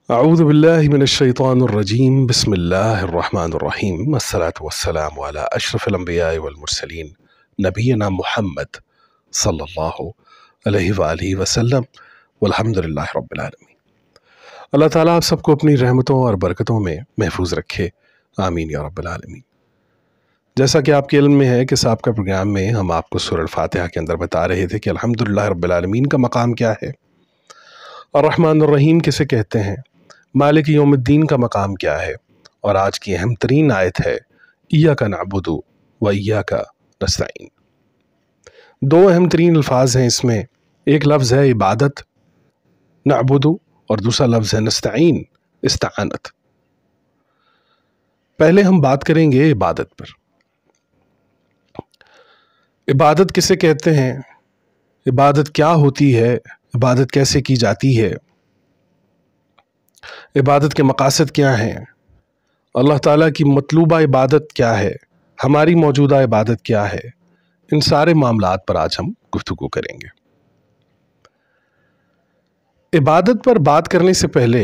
أعوذ بالله من الشيطان الرجيم بسم الله الرحمن الرحيم والصلاة والسلام على أشرف الأنبياء والمرسلين نبينا محمد صلی اللہ علیہ وآلہ وسلم والحمد للہ رب العالمین۔ اللہ تعالیٰ آپ سب کو اپنی رحمتوں اور برکتوں میں محفوظ رکھے، آمین یا رب العالمین۔ جیسا کہ آپ کے علم میں ہے کہ سابقہ پروگرام میں ہم آپ کو سورہ الفاتحہ کے اندر بتا رہے تھے کہ الحمدللہ رب العالمین کا مقام کیا ہے، الرحمن الرحیم کسے کہتے ہیں، مالک یوم الدین کا مقام کیا ہے، اور آج کی اہم ترین آیت ہے ایاک نعبد و ایاک نستعین۔ دو اہم ترین الفاظ ہیں اس میں، ایک لفظ ہے عبادت نعبد اور دوسرا لفظ ہے نستعین استعانت۔ پہلے ہم بات کریں گے عبادت پر۔ عبادت کسے کہتے ہیں، عبادت کیا ہوتی ہے، عبادت کیسے کی جاتی ہے، عبادت کے مقاصد کیا ہیں، اللہ تعالیٰ کی مطلوبہ عبادت کیا ہے، ہماری موجودہ عبادت کیا ہے، ان سارے معاملات پر آج ہم گفتگو کریں گے۔ عبادت پر بات کرنے سے پہلے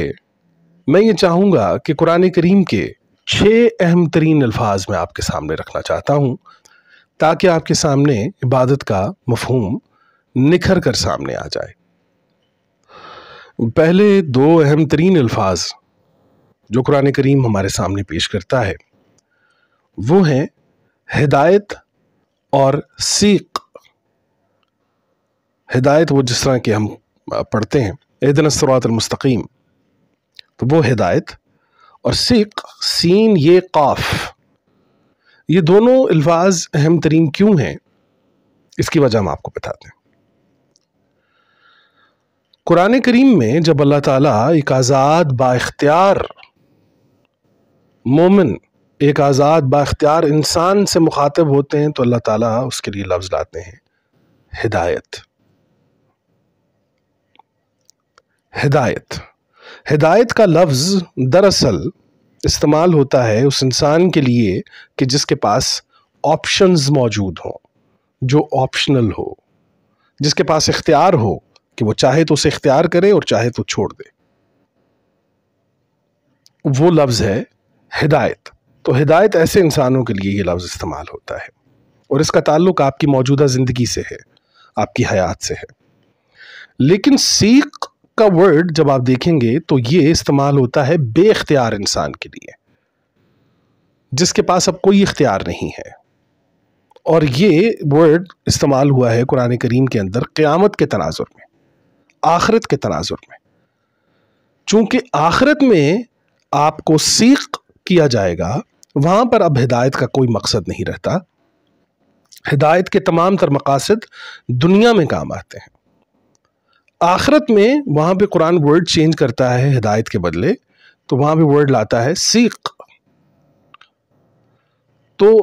میں یہ چاہوں گا کہ قرآن کریم کے 6 اہم ترین الفاظ میں آپ کے سامنے رکھنا چاہتا ہوں تاکہ آپ کے سامنے عبادت کا مفہوم نکھر کر سامنے آ جائے۔ پہلے 2 اہم ترین الفاظ جو قرآن کریم ہمارے سامنے پیش کرتا ہے وہ ہیں ہدایت اور سیق۔ ہدایت وہ جس طرح کہ ہم پڑھتے ہیں اہدنا الصراط المستقیم، تو وہ ہدایت، اور سیق سین یہ قاف، یہ دونوں الفاظ اہم ترین کیوں ہیں اس کی وجہ ہم آپ کو بتاتے ہیں۔ قرآن کریم میں جب اللہ تعالیٰ ایک آزاد با اختیار مومن، ایک آزاد با اختیار انسان سے مخاطب ہوتے ہیں تو اللہ تعالیٰ اس کے لیے لفظ لاتے ہیں ہدایت۔ ہدایت ہدایت کا لفظ دراصل استعمال ہوتا ہے اس انسان کے لیے کہ جس کے پاس آپشنز موجود ہوں، جو آپشنل ہو، جس کے پاس اختیار ہو کہ وہ چاہے تو اسے اختیار کرے اور چاہے تو چھوڑ دے، وہ لفظ ہے ہدایت۔ تو ہدایت ایسے انسانوں کے لیے یہ لفظ استعمال ہوتا ہے، اور اس کا تعلق آپ کی موجودہ زندگی سے ہے، آپ کی حیات سے ہے۔ لیکن سیق کا ورڈ جب آپ دیکھیں گے تو یہ استعمال ہوتا ہے بے اختیار انسان کے لیے، جس کے پاس اب کوئی اختیار نہیں ہے، اور یہ ورڈ استعمال ہوا ہے قرآن کریم کے اندر قیامت کے تناظر میں، آخرت کے تناظر میں۔ چونکہ آخرت میں آپ کو سیق کیا جائے گا، وہاں پر اب ہدایت کا کوئی مقصد نہیں رہتا، ہدایت کے تمام تر مقاصد دنیا میں کام آتے ہیں۔ آخرت میں وہاں پہ قرآن ورڈ چینج کرتا ہے ہدایت کے بدلے، تو وہاں پہ ورڈ لاتا ہے سیق۔ تو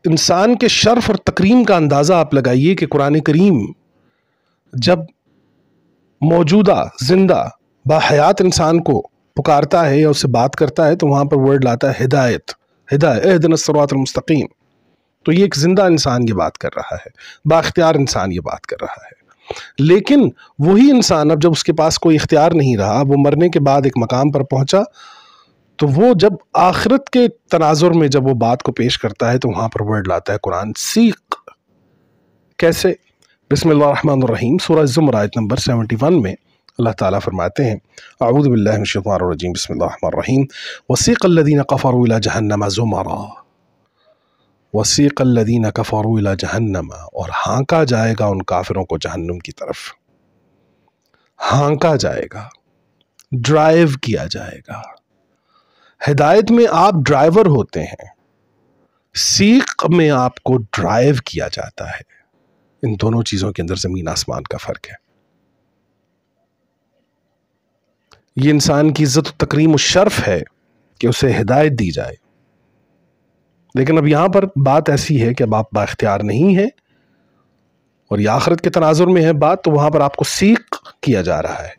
انسان کے شرف اور تکریم کا اندازہ آپ لگائیے کہ قرآن کریم جب موجودہ زندہ باحیات انسان کو پکارتا ہے یا اس سے بات کرتا ہے تو وہاں پر ورڈ لاتا ہے ہدایت، ہدایت اہدنا الصراط المستقیم۔ تو یہ ایک زندہ انسان یہ بات کر رہا ہے، بااختیار انسان یہ بات کر رہا ہے۔ لیکن وہی انسان اب جب اس کے پاس کوئی اختیار نہیں رہا، وہ مرنے کے بعد ایک مقام پر پہنچا، تو وہ جب آخرت کے تناظر میں جب وہ بات کو پیش کرتا ہے تو وہاں پر ورڈ لاتا ہے قرآن سیق۔ کیسے؟ بسم اللہ الرحمن الرحیم، سورہ الزمر آیت نمبر 71 میں اللہ تعالیٰ فرماتے ہیں اعوذ باللہ من الشیطان الرجیم بسم اللہ الرحمن الرحیم وسیق الذین کفروا الی جہنم زمرا، وسیق الذین کفروا الی جہنم، اور ہانکا جائے گا ان کافروں کو جہنم کی طرف، ہانکا جائے گا، ڈرائیو کیا جائے گا۔ ہدایت میں آپ ڈرائیور ہوتے ہیں، سیق میں آپ کو ڈرائیو کیا جاتا ہے۔ ان دونوں چیزوں کے اندر زمین آسمان کا فرق ہے۔ یہ انسان کی عزت و تکریم و شرف ہے کہ اسے ہدایت دی جائے، لیکن اب یہاں پر بات ایسی ہے کہ اب آپ بااختیار نہیں ہیں، اور یہ آخرت کے تناظر میں ہے بات، تو وہاں پر آپ کو سیق کیا جا رہا ہے،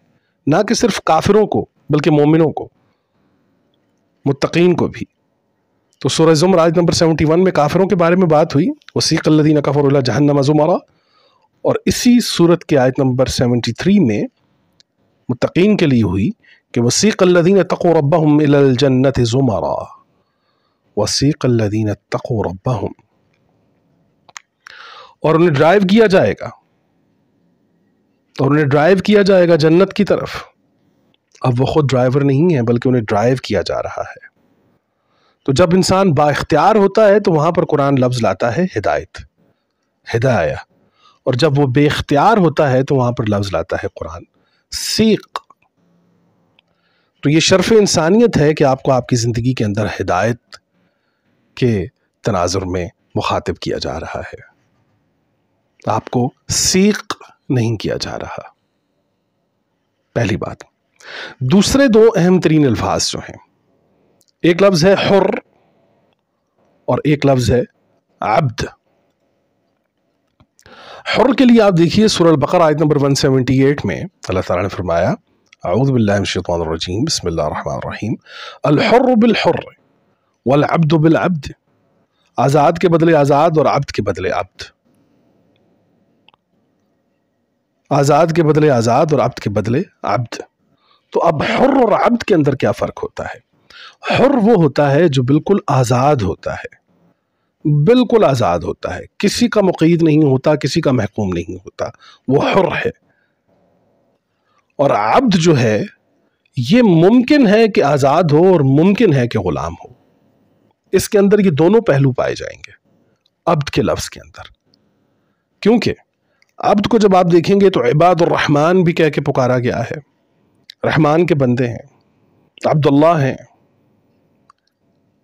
نہ کہ صرف کافروں کو بلکہ مومنوں کو، متقین کو بھی۔ تو سورہ زمر آیت نمبر 71 میں کافروں کے بارے میں بات ہوئی، وسیق الذین کفروا الی جہنم زمرا، اور اسی سورت کے آیت نمبر 73 میں متقین کے لیے ہوئی کہ وسیق الذین اتقوا ربہم الی الجنۃ زمرا، وسیق الذین اتقوا ربہم، اور انہیں ڈرائیو کیا جائے گا، اور انہیں ڈرائیو کیا جائے گا جنت کی طرف۔ اب وہ خود ڈرائیور نہیں ہے بلکہ انہیں ڈرائیو کیا جا رہا ہے۔ تو جب انسان با اختیار ہوتا ہے تو وہاں پر قرآن لفظ لاتا ہے ہدایت، ہدایہ، اور جب وہ بے اختیار ہوتا ہے تو وہاں پر لفظ لاتا ہے قرآن سیق۔ تو یہ شرف انسانیت ہے کہ آپ کو آپ کی زندگی کے اندر ہدایت کے تناظر میں مخاطب کیا جا رہا ہے، آپ کو سیق نہیں کیا جا رہا، پہلی بات۔ دوسرے دو اہم ترین الفاظ جو ہیں، ایک لفظ ہے حر اور ایک لفظ ہے عبد۔ حر کے لیے آپ دیکھیے سورہ البقرہ آیت نمبر 178 میں اللہ تعالیٰ نے فرمایا اعوذ باللہ من الشیطان الرجیم بسم اللہ الرحمن الرحیم الحر بالحر والعبد بالعبد، آزاد کے بدلے آزاد اور عبد کے بدلے عبد، آزاد کے بدلے آزاد اور عبد کے بدلے عبد۔ تو اب حر اور عبد کے اندر کیا فرق ہوتا ہے؟ حر وہ ہوتا ہے جو بالکل آزاد ہوتا ہے، بالکل آزاد ہوتا ہے، کسی کا مقید نہیں ہوتا، کسی کا محکوم نہیں ہوتا، وہ حر ہے۔ اور عبد جو ہے یہ ممکن ہے کہ آزاد ہو اور ممکن ہے کہ غلام ہو، اس کے اندر یہ دونوں پہلو پائے جائیں گے عبد کے لفظ کے اندر، کیونکہ عبد کو جب آپ دیکھیں گے تو عباد الرحمن بھی کہہ کے پکارا گیا ہے، رحمان کے بندے ہیں، عبد اللہ ہیں،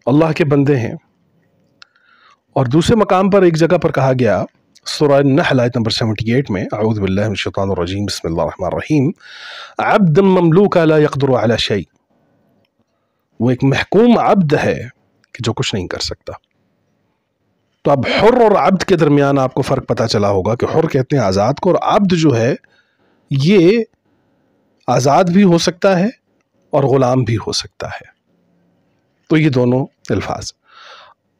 اللہ کے بندے ہیں۔ اور دوسرے مقام پر ایک جگہ پر کہا گیا سورہ النحل آیت نمبر 78 میں اعوذ باللہ من الشیطان الرجیم بسم اللہ الرحمن الرحیم عبدا مملوکا لا يقدر على شيء، وہ ایک محکوم عبد ہے کہ جو کچھ نہیں کر سکتا۔ تو اب حر اور عبد کے درمیان آپ کو فرق پتا چلا ہوگا کہ حر کہتے ہیں آزاد کو، اور عبد جو ہے یہ آزاد بھی ہو سکتا ہے اور غلام بھی ہو سکتا ہے۔ تو یہ دونوں الفاظ۔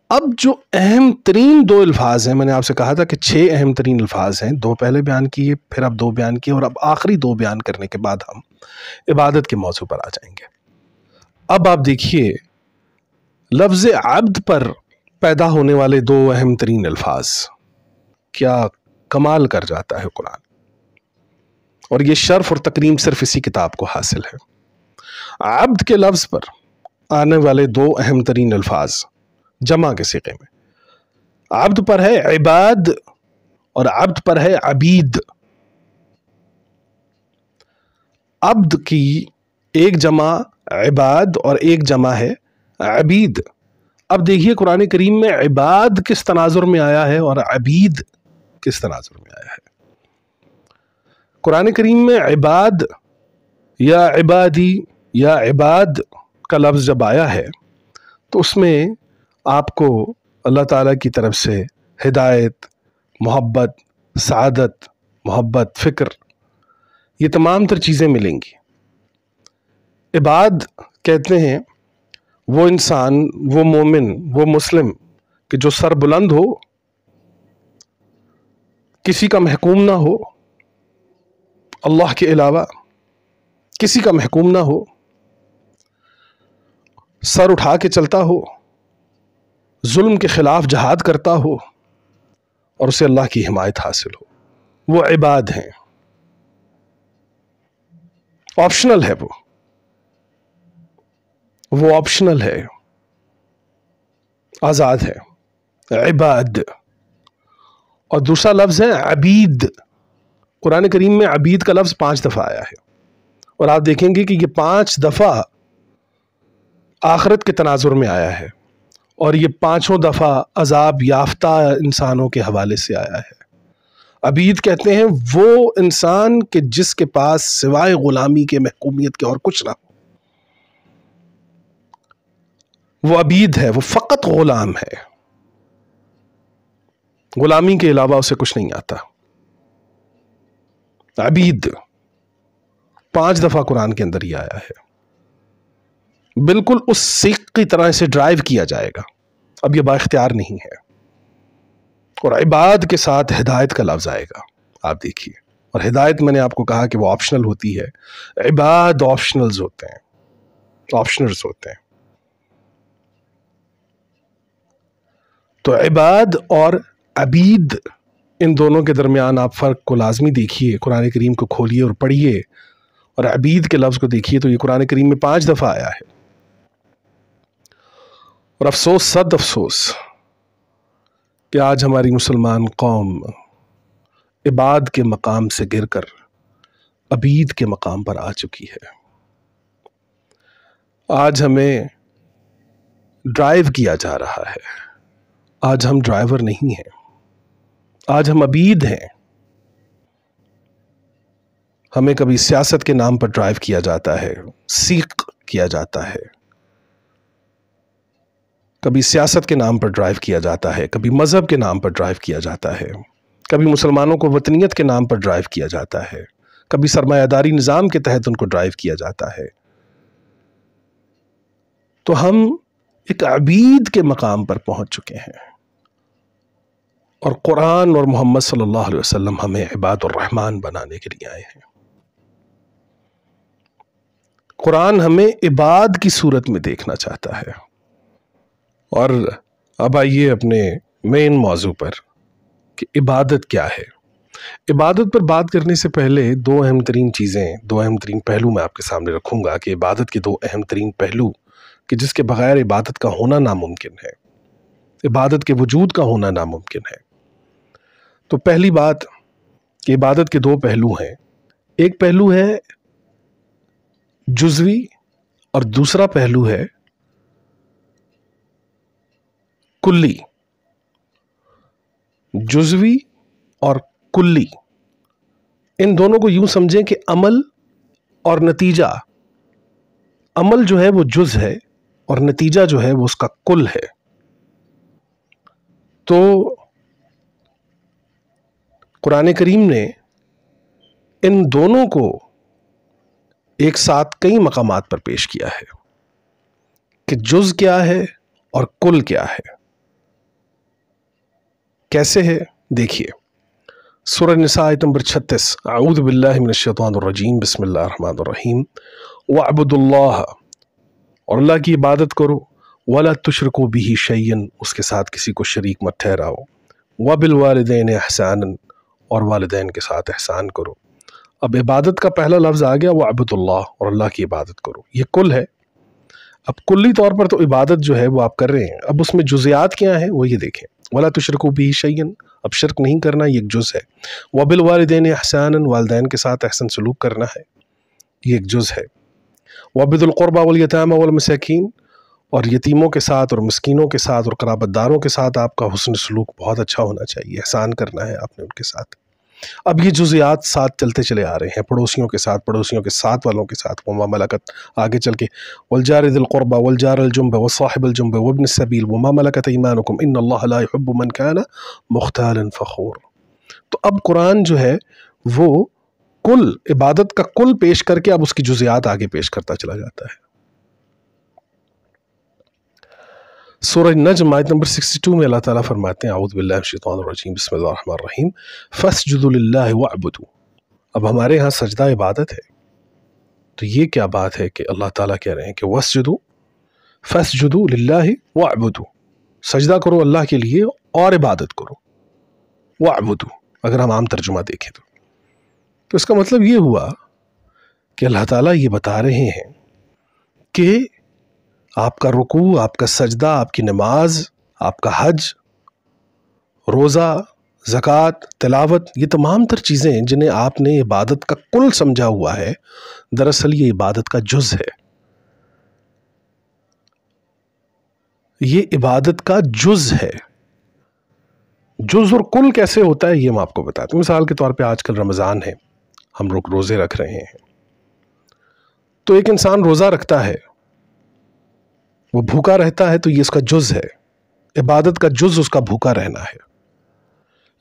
اب جو اہم ترین دو الفاظ ہیں، میں نے آپ سے کہا تھا کہ 6 اہم ترین الفاظ ہیں، 2 پہلے بیان کیے، پھر اب 2 بیان کیے، اور اب آخری 2 بیان کرنے کے بعد ہم عبادت کے موضوع پر آ جائیں گے۔ اب آپ دیکھیے لفظ عبد پر پیدا ہونے والے 2 اہم ترین الفاظ، کیا کمال کر جاتا ہے قرآن، اور یہ شرف اور تکریم صرف اسی کتاب کو حاصل ہے۔ عبد کے لفظ پر آنے والے 2 اہم ترین الفاظ جمع کے صیغے میں، عبد پر ہے عباد اور عبد پر ہے عبید۔ عبد کی ایک جمع عباد اور ایک جمع ہے عبید۔ اب دیکھیے قرآن کریم میں عباد کس تناظر میں آیا ہے اور عبید کس تناظر میں آیا ہے۔ قرآن کریم میں عباد یا عبادی یا عباد کا لفظ جب آیا ہے تو اس میں آپ کو اللہ تعالیٰ کی طرف سے ہدایت، محبت، سعادت، محبت، فکر، یہ تمام تر چیزیں ملیں گی۔ عباد کہتے ہیں وہ انسان، وہ مومن، وہ مسلم کہ جو سر بلند ہو، کسی کا محکوم نہ ہو، اللہ کے علاوہ کسی کا محکوم نہ ہو، سر اٹھا کے چلتا ہو، ظلم کے خلاف جہاد کرتا ہو اور اسے اللہ کی حمایت حاصل ہو، وہ عباد ہیں۔ آپشنل ہے، وہ آپشنل ہے، آزاد ہے، عباد۔ اور دوسرا لفظ ہے عبید۔ قرآن کریم میں عبید کا لفظ 5 دفعہ آیا ہے، اور آپ دیکھیں گے کہ یہ 5 دفعہ آخرت کے تناظر میں آیا ہے، اور یہ 5 دفعہ عذاب یافتہ انسانوں کے حوالے سے آیا ہے۔ عبید کہتے ہیں وہ انسان کہ جس کے پاس سوائے غلامی کے، محکومیت کے اور کچھ نہ ہو، وہ عبید ہے، وہ فقط غلام ہے، غلامی کے علاوہ اسے کچھ نہیں آتا۔ عبید 5 دفعہ قرآن کے اندر ہی آیا ہے، بالکل اس سیق کی طرح اسے ڈرائیو کیا جائے گا، اب یہ با اختیار نہیں ہے۔ اور عباد کے ساتھ ہدایت کا لفظ آئے گا، آپ دیکھیے اور ہدایت میں نے آپ کو کہا کہ وہ آپشنل ہوتی ہے، عباد آپشنلز ہوتے ہیں، آپشنلز ہوتے ہیں. تو عباد اور عبید، ان دونوں کے درمیان آپ فرق کو لازمی دیکھیے، قرآن کریم کو کھولیے اور پڑھیے، اور عبید کے لفظ کو دیکھیے تو یہ قرآن کریم میں 5 دفعہ آیا ہے. اور افسوس، صد افسوس کہ آج ہماری مسلمان قوم عباد کے مقام سے گر کر عبید کے مقام پر آ چکی ہے. آج ہمیں ڈرائیو کیا جا رہا ہے، آج ہم ڈرائیور نہیں ہیں، آج ہم عبید ہیں. ہمیں کبھی سیاست کے نام پر ڈرائیو کیا جاتا ہے، سیق کیا جاتا ہے، کبھی سیاست کے نام پر ڈرائیو کیا جاتا ہے، کبھی مذہب کے نام پر ڈرائیو کیا جاتا ہے، کبھی مسلمانوں کو وطنیت کے نام پر ڈرائیو کیا جاتا ہے، کبھی سرمایہ داری نظام کے تحت ان کو ڈرائیو کیا جاتا ہے. تو ہم ایک عبید کے مقام پر پہنچ چکے ہیں، اور قرآن اور محمد صلی اللہ علیہ وسلم ہمیں عباد الرحمن بنانے کے لیے آئے ہیں. قرآن ہمیں عباد کی صورت میں دیکھنا چاہتا ہے. اور اب آئیے اپنے مین موضوع پر کہ عبادت کیا ہے. عبادت پر بات کرنے سے پہلے 2 اہم ترین چیزیں، 2 اہم ترین پہلو میں آپ کے سامنے رکھوں گا کہ عبادت کے 2 اہم ترین پہلو کہ جس کے بغیر عبادت کا ہونا ناممکن ہے، عبادت کے وجود کا ہونا ناممکن ہے. تو پہلی بات کہ عبادت کے 2 پہلو ہیں. ایک پہلو ہے جزوی اور دوسرا پہلو ہے کلی. جزوی اور کلی، ان دونوں کو یوں سمجھیں کہ عمل اور نتیجہ. عمل جو ہے وہ جز ہے اور نتیجہ جو ہے وہ اس کا کل ہے. تو قرآن کریم نے ان دونوں کو ایک ساتھ کئی مقامات پر پیش کیا ہے کہ جز کیا ہے اور کل کیا ہے. کیسے ہے؟ دیکھیے سورہ نساء آیت نمبر 36، اعوذ باللہ من الشیطان الرجیم، بسم اللہ الرحمن الرحیم. وَاعْبُدُوا اللَّهَ، اور اللہ کی عبادت کرو، وَلَا تُشْرِكُوا بِهِ شَيْئًا، اس کے ساتھ کسی کو شریک مت ٹھہراؤ، وَبِالْوَالِدَيْنِ إِحْسَانًا، اور والدین کے ساتھ احسان کرو. اب عبادت کا پہلا لفظ آ گیا وَاعْبُدُوا اللَّهَ، اور اللہ کی عبادت کرو، یہ کل ہے. اب کلی طور پر تو عبادت جو ہے وہ آپ کر رہے ہیں، اب اس میں جزیات کیا ہیں وہ یہ دیکھیں. وَلَا تُشْرِكُوا بِهِ شَيْئًا، اب شرک نہیں کرنا، یہ ایک جز ہے. وَبِالْوَالِدَيْنِ إِحْسَانًا، والدین کے ساتھ احسن سلوک کرنا ہے، یہ ایک جز ہے. وَبِذِي الْقُرْبَى وَالْيَتَامَى وَالْمَسَاكِينَ، اور یتیموں کے ساتھ اور مسکینوں کے ساتھ اور قرابت داروں کے ساتھ آپ کا حسن سلوک بہت اچھا ہونا چاہیے، احسان کرنا ہے آپ نے ان کے ساتھ. اب یہ جزیات ساتھ چلتے چلے آ رہے ہیں، پڑوسیوں کے ساتھ، پڑوسیوں کے ساتھ والوں کے ساتھ، وما ملکت، آگے چل کے والجار ذی القربى والجار الجنب والصاحب الجنب وابن السبیل وما ملکت ایمانکم ان اللہ لا يحب من كان مختالا فخور. تو اب قرآن جو ہے وہ کل عبادت کا کل پیش کر کے اب اس کی جزیات آگے پیش کرتا چلا جاتا ہے. سورہ نجم آیت نمبر 62 میں اللہ تعالیٰ فرماتے ہیں اعوذ باللہ من الشیطان الرجیم، بسم اللہ الرحمن الرحیم، فَاسْجُدُوا لِلَّهِ وَاعْبُدُوا. اب ہمارے ہاں سجدہ عبادت ہے، تو یہ کیا بات ہے کہ اللہ تعالیٰ کہہ رہے ہیں کہ وَاسْجُدُوا فَاسْجُدُوا لِلَّهِ وَاعْبُدُوا، سجدہ کرو اللہ کے لیے اور عبادت کرو. وَاعْبُدُوا اگر ہم عام ترجمہ دیکھیں تو اس کا مطلب یہ ہوا کہ اللہ تعالیٰ یہ بتا رہے ہیں کہ آپ کا رکوع، آپ کا سجدہ، آپ کی نماز، آپ کا حج، روزہ، زکوٰۃ، تلاوت، یہ تمام تر چیزیں جنہیں آپ نے عبادت کا کل سمجھا ہوا ہے، دراصل یہ عبادت کا جز ہے. یہ عبادت کا جز ہے. جز اور کل کیسے ہوتا ہے یہ میں آپ کو بتاتا ہوں. مثال کے طور پہ آج کل رمضان ہے، ہم لوگ روزے رکھ رہے ہیں، تو ایک انسان روزہ رکھتا ہے، وہ بھوکا رہتا ہے، تو یہ اس کا جز ہے. عبادت کا جز اس کا بھوکا رہنا ہے.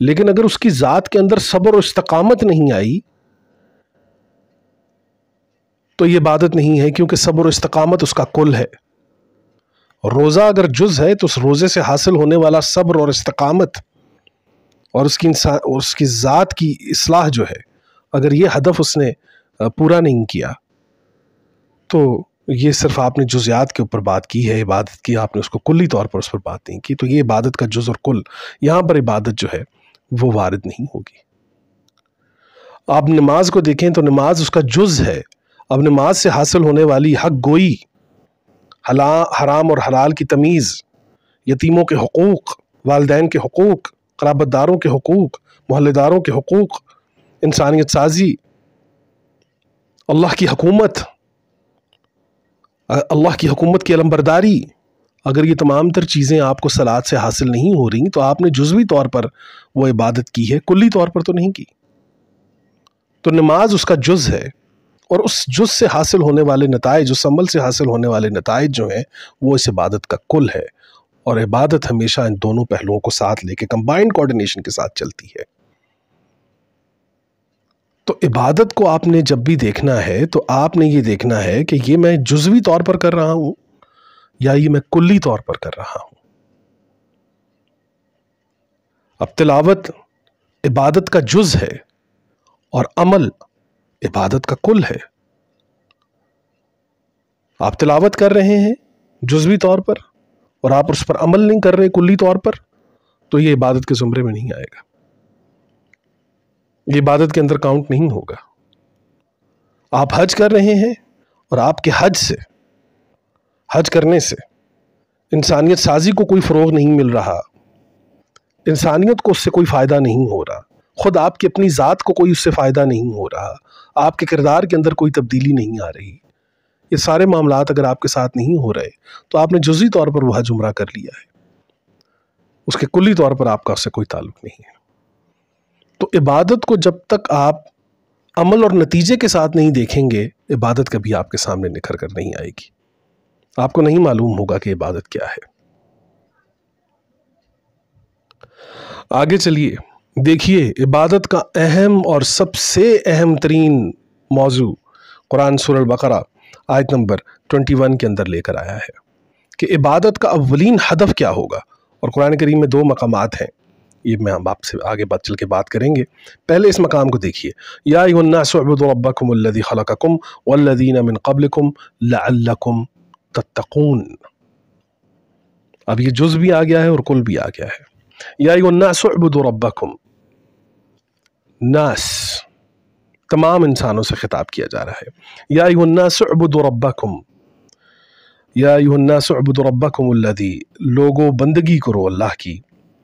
لیکن اگر اس کی ذات کے اندر صبر و استقامت نہیں آئی تو یہ عبادت نہیں ہے، کیونکہ صبر و استقامت اس کا کل ہے. روزہ اگر جز ہے تو اس روزے سے حاصل ہونے والا صبر اور استقامت اور اس کی ذات کی اصلاح جو ہے اگر یہ ہدف اس نے پورا نہیں کیا تو یہ صرف آپ نے جزیات کے اوپر بات کی ہے عبادت کی، آپ نے اس کو کلی طور پر اس پر بات نہیں کی، تو یہ عبادت کا جز اور کل یہاں پر عبادت جو ہے وہ وارد نہیں ہوگی۔ آپ نماز کو دیکھیں تو نماز اس کا جز ہے۔ اب نماز سے حاصل ہونے والی حق گوئی، حرام اور حلال کی تمیز، یتیموں کے حقوق، والدین کے حقوق، قرابت داروں کے حقوق، محلے داروں کے حقوق، انسانیت سازی، اللہ کی حکومت کی علمبرداری، اگر یہ تمام تر چیزیں آپ کو صلاۃ سے حاصل نہیں ہو رہی تو آپ نے جزوی طور پر وہ عبادت کی ہے، کلی طور پر تو نہیں کی۔ تو نماز اس کا جز ہے، اور اس جز سے حاصل ہونے والے نتائج، اس عمل سے حاصل ہونے والے نتائج جو ہیں وہ اس عبادت کا کل ہے، اور عبادت ہمیشہ ان دونوں پہلوؤں کو ساتھ لے کے کمبائنڈ کوارڈینیشن کے ساتھ چلتی ہے۔ تو عبادت کو آپ نے جب بھی دیکھنا ہے تو آپ نے یہ دیکھنا ہے کہ یہ میں جزوی طور پر کر رہا ہوں یا یہ میں کلی طور پر کر رہا ہوں۔ اب تلاوت عبادت کا جز ہے اور عمل عبادت کا کل ہے۔ آپ تلاوت کر رہے ہیں جزوی طور پر اور آپ اس پر عمل نہیں کر رہے کلی طور پر، تو یہ عبادت کے زمرے میں نہیں آئے گا، یہ عبادت کے اندر کاؤنٹ نہیں ہوگا۔ آپ حج کر رہے ہیں اور آپ کے حج کرنے سے انسانیت سازی کو کوئی فروغ نہیں مل رہا، انسانیت کو اس سے کوئی فائدہ نہیں ہو رہا، خود آپ کی اپنی ذات کو کوئی اس سے فائدہ نہیں ہو رہا، آپ کے کردار کے اندر کوئی تبدیلی نہیں آ رہی، یہ سارے معاملات اگر آپ کے ساتھ نہیں ہو رہے تو آپ نے جزوی طور پر وہ حج عمرہ کر لیا ہے، اس کے کلی طور پر آپ کا اس سے کوئی تعلق نہیں ہے۔ تو عبادت کو جب تک آپ عمل اور نتیجے کے ساتھ نہیں دیکھیں گے، عبادت کبھی آپ کے سامنے نکھر کر نہیں آئے گی، آپ کو نہیں معلوم ہوگا کہ عبادت کیا ہے۔ آگے چلیے دیکھیے عبادت کا اہم اور سب سے اہم ترین موضوع قرآن سورہ البقرہ آیت نمبر 21 کے اندر لے کر آیا ہے کہ عبادت کا اولین ہدف کیا ہوگا، اور قرآن کریم میں 2 مقامات ہیں، یہ میں آپ سے آگے چل کے بات کریں گے۔ پہلے اس مقام کو دیکھیے، یا ایھا الناس اعبدوا ربکم الذی خلقکم والذین من قبلکم لعلکم تتقون۔ اب یہ جز بھی آ گیا ہے اور کل بھی آ گیا ہے۔ یا ایھا الناس اعبدوا ربکم، ناس تمام انسانوں سے خطاب کیا جا رہا ہے۔ یا ایھا الناس اعبدوا ربکم، یا ایھا الناس اعبدوا ربکم الذی، لوگوں بندگی کرو اللہ کی،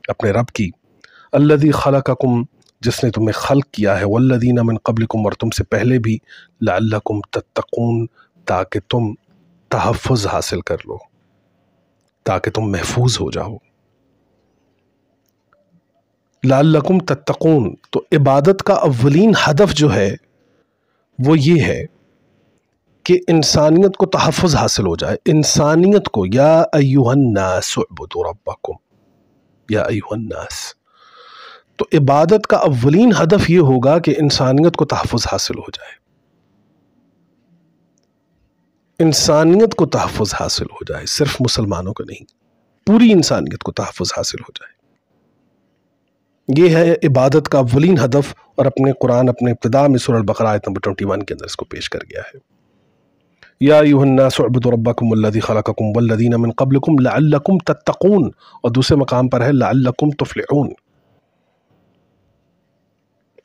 اپنے رب کی، الذی خلقکم، جس نے تمہیں خلق کیا ہے، والذین من قبلکم، اور تم سے پہلے بھی، لعلکم تتقون، تاکہ تم تحفظ حاصل کر لو، تاکہ تم محفوظ ہو جاؤ۔ لعلکم تتقون، تو عبادت کا اولین ہدف جو ہے وہ یہ ہے کہ انسانیت کو تحفظ حاصل ہو جائے، انسانیت کو، یا ایھا الناس اعبدوا ربکم، یا ایھا الناس، تو عبادت کا اولین ہدف یہ ہوگا کہ انسانیت کو تحفظ حاصل ہو جائے، انسانیت کو تحفظ حاصل ہو جائے، صرف مسلمانوں کو نہیں، پوری انسانیت کو تحفظ حاصل ہو جائے۔ یہ ہے عبادت کا اولین ہدف، اور اپنے قرآن اپنے ابتدا میں سورہ البقرہ آیت نمبر 21 کے اندر اس کو پیش کر گیا ہے۔ یا ایھا الناس اعبدوا ربکم الذی خلقکم والذین من قبلکم لعلکم تتقون، اور دوسرے مقام پر ہے لعلکم تفلحون،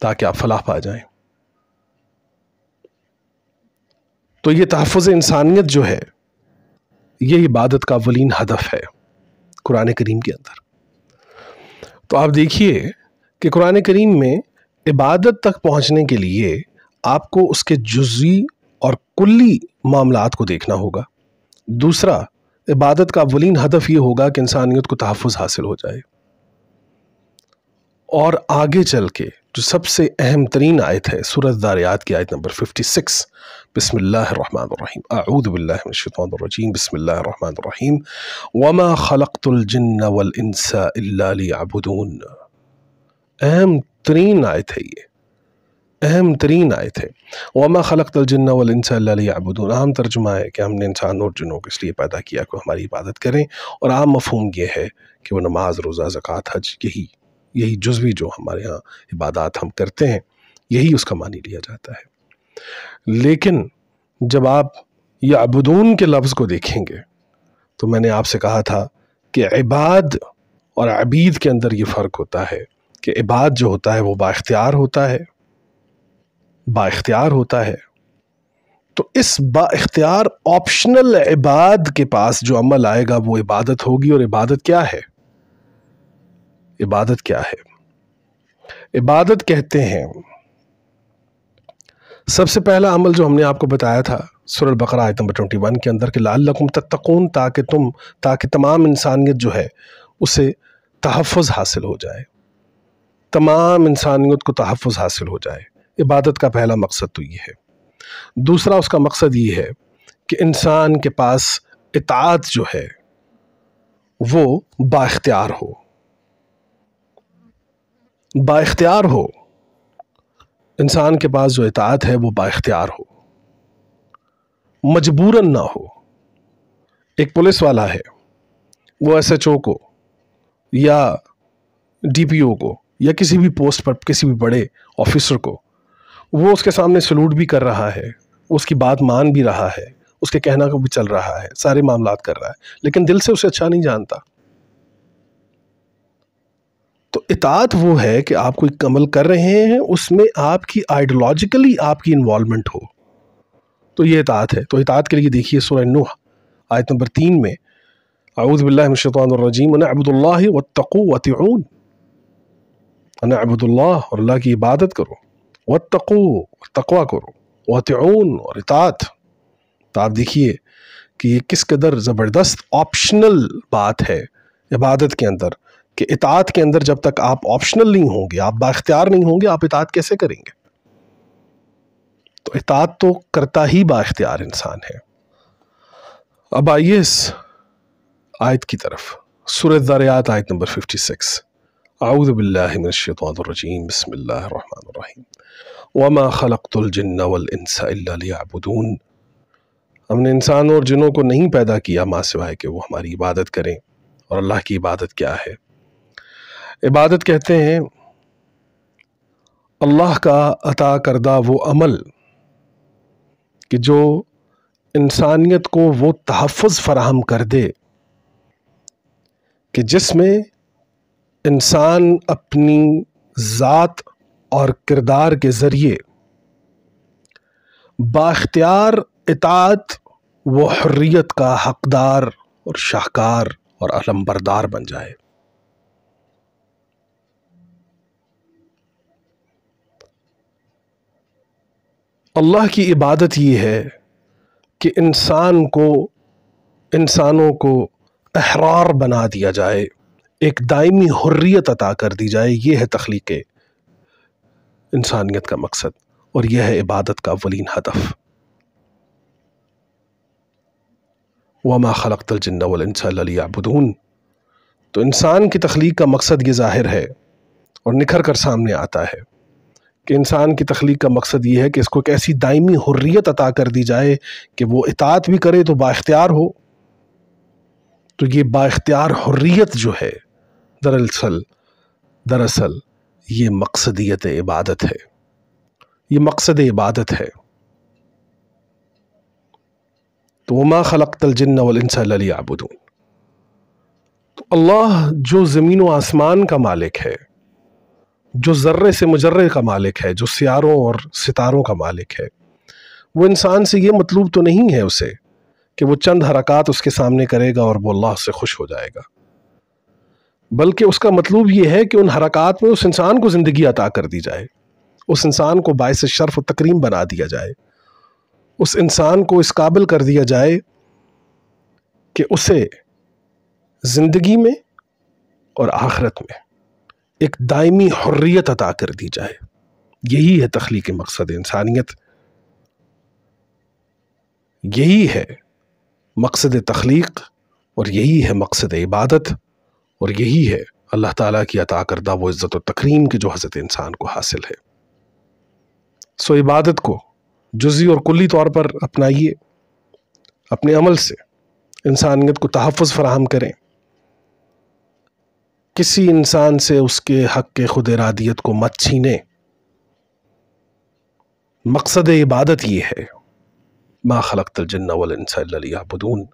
تاکہ آپ فلاح پا جائیں۔ تو یہ تحفظ انسانیت جو ہے یہ عبادت کا اولین ہدف ہے قرآن کریم کے اندر۔ تو آپ دیکھیے کہ قرآن کریم میں عبادت تک پہنچنے کے لیے آپ کو اس کے جزوی اور کلی معاملات کو دیکھنا ہوگا۔ دوسرا، عبادت کا اولین ہدف یہ ہوگا کہ انسانیت کو تحفظ حاصل ہو جائے، اور آگے چل کے جو سب سے اہم ترین آیت ہے سورہ الذاریات کی آیت نمبر 56، بسم اللہ الرحمن الرحیم، اعوذ باللہ من الشیطان الرجیم، بسم اللہ الرحمن الرحیم، وما خلقت الجن والانس الا لیعبدون۔ اہم ترین آیت ہے، یہ اہم ترین آیت ہے، وما خلقت الجن والانس الا لیعبدون۔ عام ترجمہ ہے کہ ہم نے انسان اور جنوں کو اس لیے پیدا کیا کہ ہماری عبادت کریں، اور عام مفہوم یہ ہے کہ وہ نماز، روزہ، زکوٰۃ، حج، یہی جزوی جو ہمارے ہاں عبادات ہم کرتے ہیں، یہی اس کا معنی لیا جاتا ہے۔ لیکن جب آپ یعبدون کے لفظ کو دیکھیں گے تو میں نے آپ سے کہا تھا کہ عباد اور عبید کے اندر یہ فرق ہوتا ہے کہ عباد جو ہوتا ہے وہ با اختیار ہوتا ہے، با اختیار ہوتا ہے۔ تو اس با اختیار آپشنل عباد کے پاس جو عمل آئے گا وہ عبادت ہوگی۔ اور عبادت کیا ہے؟ عبادت کیا ہے؟ عبادت کہتے ہیں سب سے پہلا عمل جو ہم نے آپ کو بتایا تھا سورہ البقرہ آیت نمبر 21 کے اندر کہ لعلکم تتقون، تاکہ تمام انسانیت جو ہے اسے تحفظ حاصل ہو جائے، تمام انسانیت کو تحفظ حاصل ہو جائے۔ عبادت کا پہلا مقصد تو یہ ہے۔ دوسرا اس کا مقصد یہ ہے کہ انسان کے پاس اطاعت جو ہے وہ با اختیار ہو، با اختیار ہو۔ انسان کے پاس جو اطاعت ہے وہ با اختیار ہو، مجبوراً نہ ہو۔ ایک پولیس والا ہے، وہ ایس ایچ او کو یا ڈی پی او کو یا کسی بھی پوسٹ پر کسی بھی بڑے آفیسر کو، وہ اس کے سامنے سلوٹ بھی کر رہا ہے، اس کی بات مان بھی رہا ہے، اس کے کہنا کو بھی چل رہا ہے، سارے معاملات کر رہا ہے، لیکن دل سے اسے اچھا نہیں جانتا۔ تو اطاعت وہ ہے کہ آپ کوئی عمل کر رہے ہیں، اس میں آپ کی آئیڈیولوجیکلی آپ کی انوالومنٹ ہو، تو یہ اطاعت ہے۔ تو اطاعت کے لیے دیکھیے سورہ نوح آیت نمبر 3 میں اعوذ باللہ من الشیطان الرجیم اعبدوا اللہ واتقوا واطیعون، اعبدوا اللہ اور اللہ کی عبادت کرو، واتقوا تقوی کرو، واطیعون اور اطاعت۔ تو آپ دیکھیے کہ یہ کس قدر زبردست آپشنل بات ہے عبادت کے اندر، کہ اطاعت کے اندر جب تک آپ آپشنل نہیں ہوں گے، آپ با اختیار نہیں ہوں گے، آپ اطاعت کیسے کریں گے؟ تو اطاعت تو کرتا ہی با اختیار انسان ہے۔ اب آئیے اس آیت کی طرف، سورہ الذاریات آیت نمبر 56 اعوذ باللہ من الشیطان الرجیم بسم اللہ الرحمن الرحیم وما خلقت الجن والانس الا لیعبدون، ہم نے انسانوں اور جنوں کو نہیں پیدا کیا ماں سوائے کہ وہ ہماری عبادت کریں۔ اور اللہ کی عبادت کیا ہے؟ عبادت کہتے ہیں اللہ کا عطا کردہ وہ عمل کہ جو انسانیت کو وہ تحفظ فراہم کر دے کہ جس میں انسان اپنی ذات اور کردار کے ذریعے با اختیار اطاعت و حریت کا حقدار اور شاہکار اور علم بردار بن جائے۔ اللہ کی عبادت یہ ہے کہ انسانوں کو احرار بنا دیا جائے، ایک دائمی حریت عطا کر دی جائے۔ یہ ہے تخلیق انسانیت کا مقصد، اور یہ ہے عبادت کا اولین ہدف۔ وَمَا خَلَقْتَ الْجِنَّ وَالْإِنسَ إِلَّا لِيَعْبُدُونَ، تو انسان کی تخلیق کا مقصد یہ ظاہر ہے اور نکھر کر سامنے آتا ہے کہ انسان کی تخلیق کا مقصد یہ ہے کہ اس کو ایک ایسی دائمی حریت عطا کر دی جائے کہ وہ اطاعت بھی کرے تو با اختیار ہو۔ تو یہ با اختیار حریت جو ہے دراصل یہ مقصدیت عبادت ہے، یہ مقصد عبادت ہے۔ تو وَمَا خَلَقْتَ الْجِنَّ وَالْإِنسَ إِلَّا لِيَعْبُدُونَ، تو اللہ جو زمین و آسمان کا مالک ہے، جو ذرے سے مجرے کا مالک ہے، جو سیاروں اور ستاروں کا مالک ہے، وہ انسان سے یہ مطلوب تو نہیں ہے اسے کہ وہ چند حرکات اس کے سامنے کرے گا اور وہ اللہ سے خوش ہو جائے گا، بلکہ اس کا مطلوب یہ ہے کہ ان حرکات میں اس انسان کو زندگی عطا کر دی جائے، اس انسان کو باعث شرف و تکریم بنا دیا جائے، اس انسان کو اس قابل کر دیا جائے کہ اسے زندگی میں اور آخرت میں ایک دائمی حریت عطا کر دی جائے۔ یہی ہے تخلیق مقصد انسانیت، یہی ہے مقصد تخلیق، اور یہی ہے مقصد عبادت، اور یہی ہے اللہ تعالیٰ کی عطا کردہ وہ عزت و تکریم کے جو حضرت انسان کو حاصل ہے۔ سو عبادت کو جزئی اور کلی طور پر اپنائیے، اپنے عمل سے انسانیت کو تحفظ فراہم کریں، کسی انسان سے اس کے حق کے خود ارادیت کو مت چھینیں، مقصد عبادت یہ ہے، ما خلقت الجن والانس الا لیعبدون،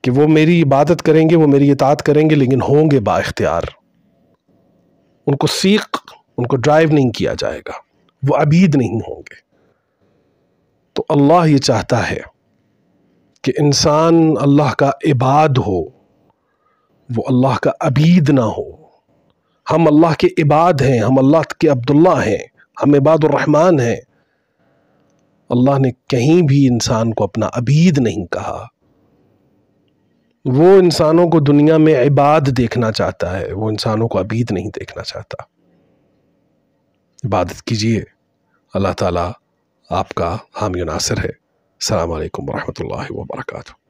کہ وہ میری عبادت کریں گے، وہ میری اطاعت کریں گے، لیکن ہوں گے با اختیار، ان کو سیق، ان کو ڈرائیو نہیں کیا جائے گا، وہ عبید نہیں ہوں گے۔ تو اللہ یہ چاہتا ہے کہ انسان اللہ کا عباد ہو، وہ اللہ کا عبید نہ ہو۔ ہم اللہ کے عباد ہیں، ہم اللہ کے عبداللہ ہیں، ہم عباد الرحمن ہیں۔ اللہ نے کہیں بھی انسان کو اپنا عبید نہیں کہا۔ وہ انسانوں کو دنیا میں عباد دیکھنا چاہتا ہے، وہ انسانوں کو عبید نہیں دیکھنا چاہتا۔ عبادت کیجئے، اللہ تعالیٰ آپ کا حامی و ناصر ہے۔ السلام علیکم ورحمۃ اللہ وبرکاتہ۔